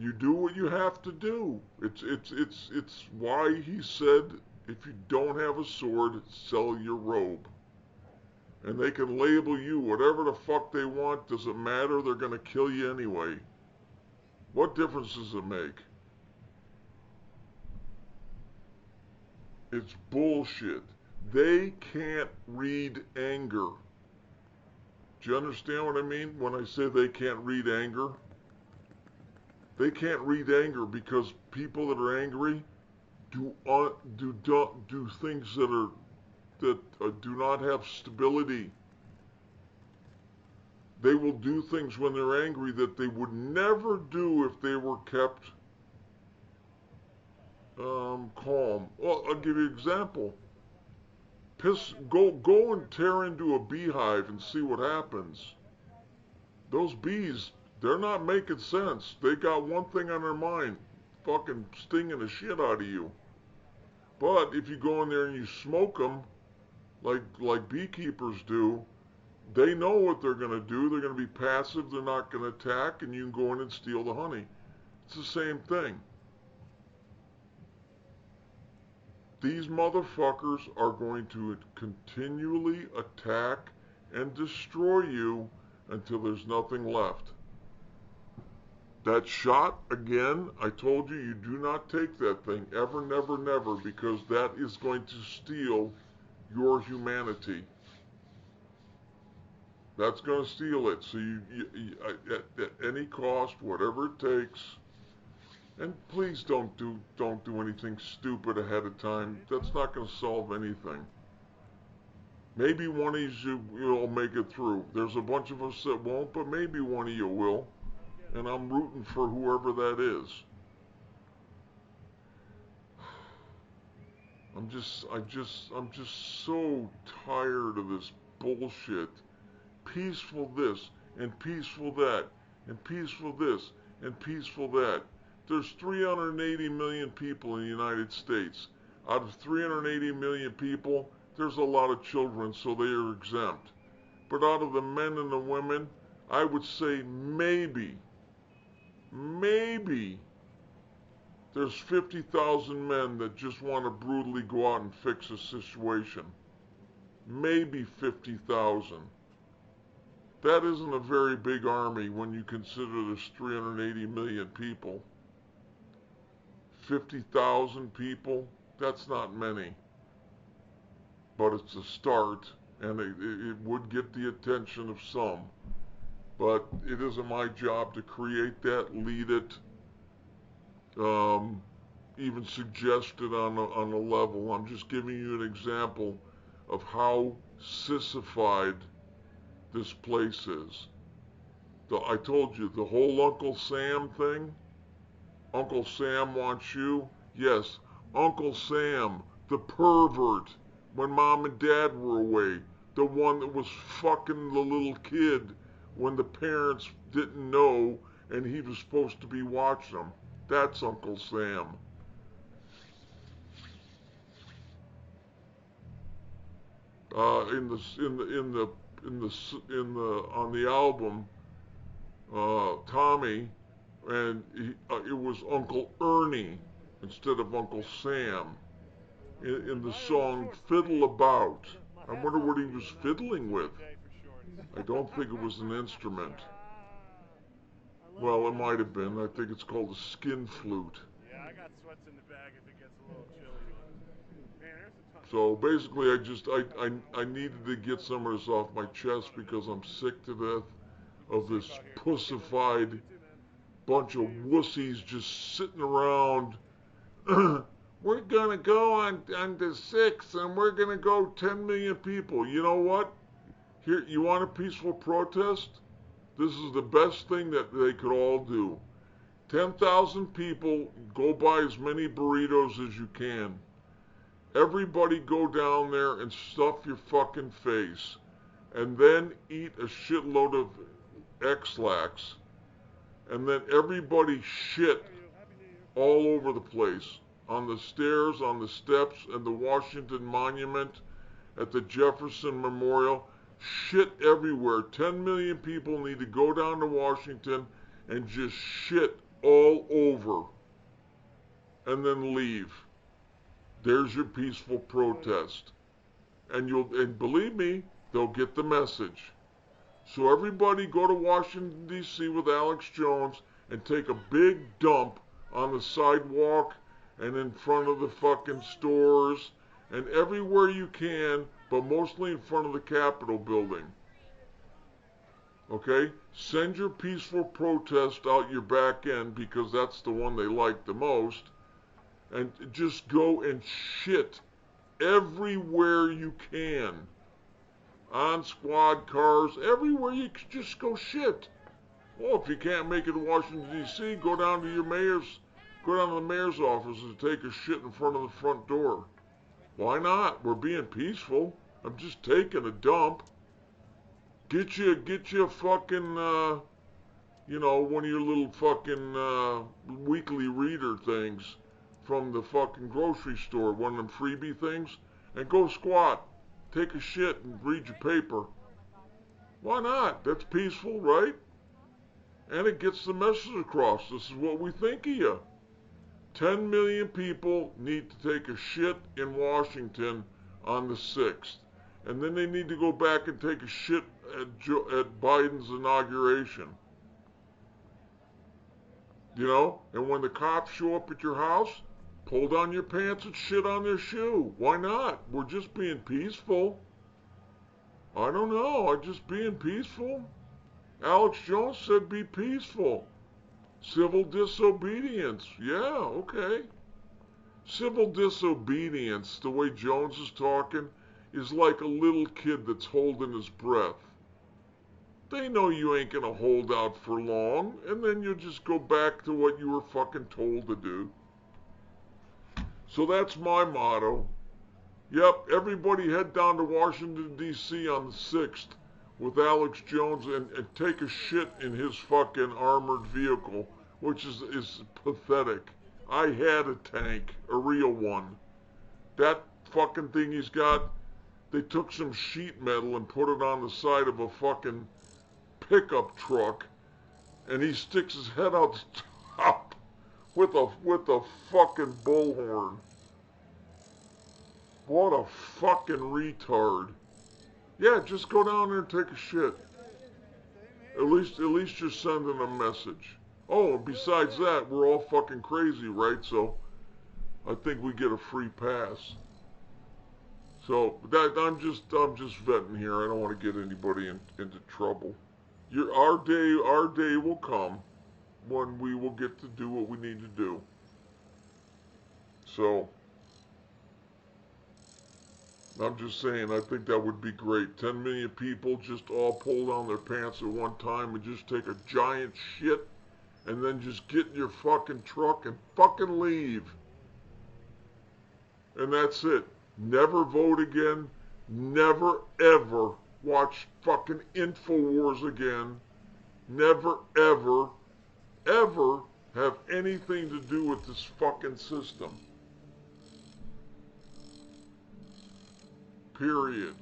You do what you have to do. It's why he said, if you don't have a sword, sell your robe. And they can label you whatever the fuck they want. Doesn't matter. They're gonna kill you anyway. What difference does it make? It's bullshit. They can't read anger. Do you understand what I mean when I say they can't read anger? They can't read anger because people that are angry do things that do not have stability. They will do things when they're angry that they would never do if they were kept calm. Well, I'll give you an example. Go and tear into a beehive and see what happens. Those bees, they're not making sense. They got one thing on their mind, fucking stinging the shit out of you. But if you go in there and you smoke them, like beekeepers do, they know what they're going to do. They're going to be passive. They're not going to attack, and you can go in and steal the honey. It's the same thing. These motherfuckers are going to continually attack and destroy you until there's nothing left. That shot, again, I told you, you do not take that thing. Ever, never, never, because that is going to steal your humanity. That's going to steal it. So at any cost, whatever it takes, and please don't do anything stupid ahead of time. That's not going to solve anything. Maybe one of you will make it through. There's a bunch of us that won't, but maybe one of you will. And I'm rooting for whoever that is. I'm just so tired of this bullshit. Peaceful this, and peaceful that, and peaceful this, and peaceful that. There's 380 million people in the United States. Out of 380 million people, there's a lot of children, so they are exempt. But out of the men and the women, I would say maybe there's 50,000 men that just want to brutally go out and fix a situation. Maybe 50,000. That isn't a very big army when you consider there's 380 million people. 50,000 people, that's not many. But it's a start, and it would get the attention of some. But it isn't my job to create that, lead it, even suggest it on a level. I'm just giving you an example of how sissified this place is. I told you, the whole Uncle Sam thing, Uncle Sam wants you. Yes, Uncle Sam, the pervert, when Mom and Dad were away, the one that was fucking the little kid when the parents didn't know and he was supposed to be watching them. That's Uncle Sam. On the album, Tommy, and it was Uncle Ernie instead of Uncle Sam in the song Fiddle About. I wonder what he was fiddling with. I don't think it was an instrument. Well, it might have been. I think it's called a skin flute. Yeah, I got sweats in the bag if it gets a little chilly. Man, there's a ton. So basically, I needed to get some of this off my chest because I'm sick to death of this pussified bunch of wussies just sitting around. We're gonna go on the 6th, and we're gonna go 10 million people. You know what? Here, you want a peaceful protest? This is the best thing that they could all do. 10,000 people, go buy as many burritos as you can. Everybody go down there and stuff your fucking face. And then eat a shitload of X-Lax. And then everybody shit all over the place. On the stairs, on the steps, and the Washington Monument, at the Jefferson Memorial. Shit everywhere. 10 million people need to go down to Washington and just shit all over and then leave. There's your peaceful protest. And believe me, they'll get the message. So everybody go to Washington, D.C. with Alex Jones and take a big dump on the sidewalk and in front of the fucking stores and everywhere you can, but mostly in front of the Capitol building. Okay? Send your peaceful protest out your back end because that's the one they like the most. And just go and shit everywhere you can. On squad cars, everywhere you can just go shit. Well, if you can't make it to Washington, D.C., go down to the mayor's office and take a shit in front of the front door. Why not? We're being peaceful. I'm just taking a dump. Get you a fucking, one of your little fucking weekly reader things from the fucking grocery store, one of them freebie things, and go squat. Take a shit and read your paper. Why not? That's peaceful, right? And it gets the message across. This is what we think of you. 10 million people need to take a shit in Washington on the 6th. And then they need to go back and take a shit at Biden's inauguration. You know? And when the cops show up at your house, pull down your pants and shit on their shoe. Why not? We're just being peaceful. I don't know. I'm just being peaceful. Alex Jones said be peaceful. Civil disobedience. Yeah, okay. Civil disobedience, the way Jones is talking, is like a little kid that's holding his breath. They know you ain't gonna hold out for long, and then you'll just go back to what you were fucking told to do. So that's my motto. Yep, everybody head down to Washington, D.C. on the 6th with Alex Jones and take a shit in his fucking armored vehicle, which is pathetic. I had a tank, a real one. That fucking thing he's got, they took some sheet metal and put it on the side of a fucking pickup truck, and he sticks his head out the top with a fucking bullhorn. What a fucking retard. Yeah, just go down there and take a shit. At least you're sending a message. Oh, and besides that, we're all fucking crazy, right? So I think we get a free pass. So that I'm just venting here. I don't want to get anybody into trouble. Our day will come when we will get to do what we need to do. So I'm just saying, I think that would be great. 10 million people just all pull down their pants at one time and just take a giant shit and then just get in your fucking truck and fucking leave. And that's it. Never vote again. Never, ever watch fucking InfoWars again. Never, ever, ever have anything to do with this fucking system. Period.